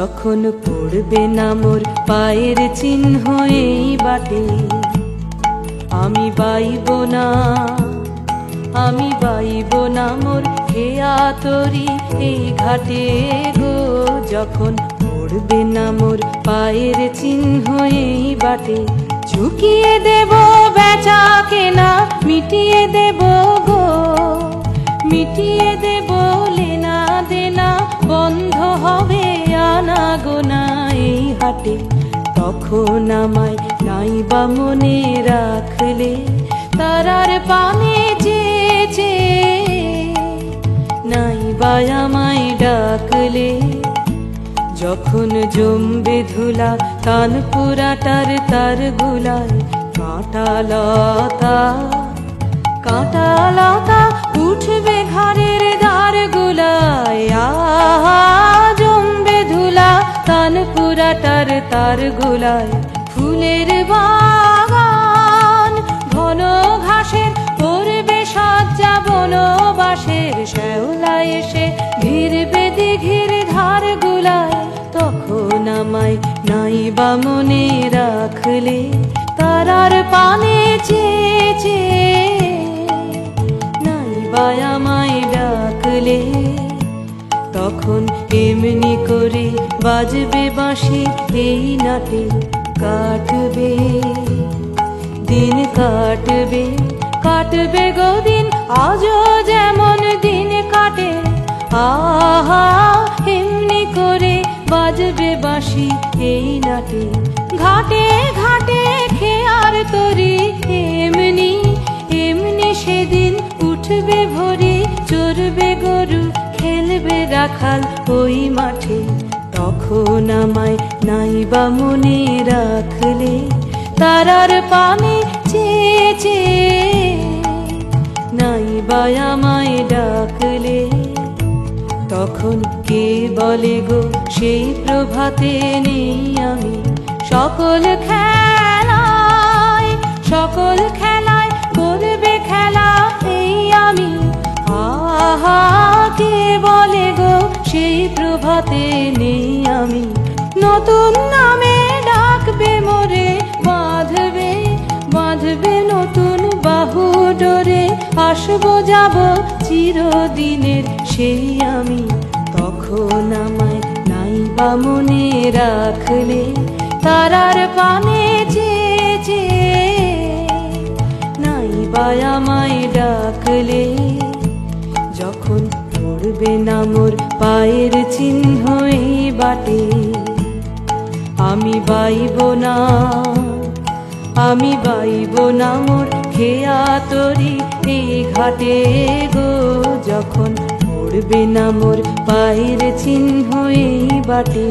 যখন পড়বে না মোর পায়ের চিহ্ন এই বাটে, আমি বাইব না, আমি বাইব না মোর খেয়া তরি এই ঘাটে গো। যখন পড়বে না মোর পায়ের চিহ্ন এই বাটে, ঝুঁকিয়ে দেব বেচা কেনা, মিটিয়ে দেব গো, মিটিয়ে দেব লেনা দেনা, বন্ধ হবে আনা গোনা এই হাটে। তখন আমায় নাইবা মনে রাখলে, তারার পানে চেয়েছে নাইবা আমায় ডাকলে। যখন জমবে ধুলা কানপুরাটার তার গুলায়, কাঁটা লতা কাঁটা লতা উঠবে ঘরের দ্বার গুলায়। আহা জমবে ধুলা কানপুরাটার তার গুলায়। ফুলের বাগান ঘন ঘাসের পড়বে সজ্জা, বনবাসের শ্যাওলা এসে ঘিরবে দিঘির ধার গুলায়। তখন আমায় নাইবা মনে রাখলে, তারার পানে চেয়েছে নাইবা আমায় ডাকলে। তখন এমনি করে বাজবে বাঁশি এই নাটে, কাটবে দিন কাটবে, কাটবে গো দিন আজও যেমন দিন কাটে। আহা এমনি করে বাজবে বাঁশি এই নাটে, ঘাটে ঘাটে খেয়ার তরি এমনি এমনি সেদিন উঠবে ভরি, চড়বে গরু খেলবে রাখাল ওই মাঠে। তখন আমায় নাইবা মনে রাখলে, তারার পানে চেয়েছে নাইবা আমায় ডাকলে। তখন কে বলে গো সেই প্রভাতে নেই আমি, সকল খেলায় সকল খেলায় করবে খেলা এই আমি। আহা কে বলে গো সেই প্রভাতে নেই আমি, নতুন নামে ডাকবে মোরে, বাঁধবে বাঁধবে নতুন বাহু ডোরে। আসবো যাব চিরদিনের সেই আমি। তখন আমায় নাইবা মনে রাখলে, তারার পানে চেয়েছে নাইবা আমায় ডাকলে। যখন পড়বে না মোর পায়ের চিহ্ন এই বাটে, আমি বাইব না, আমি বাইব না মোর খেয়া তরি এই ঘাটে গো। যখন পড়বে না মোর পায়ের চিহ্ন এই বাটে।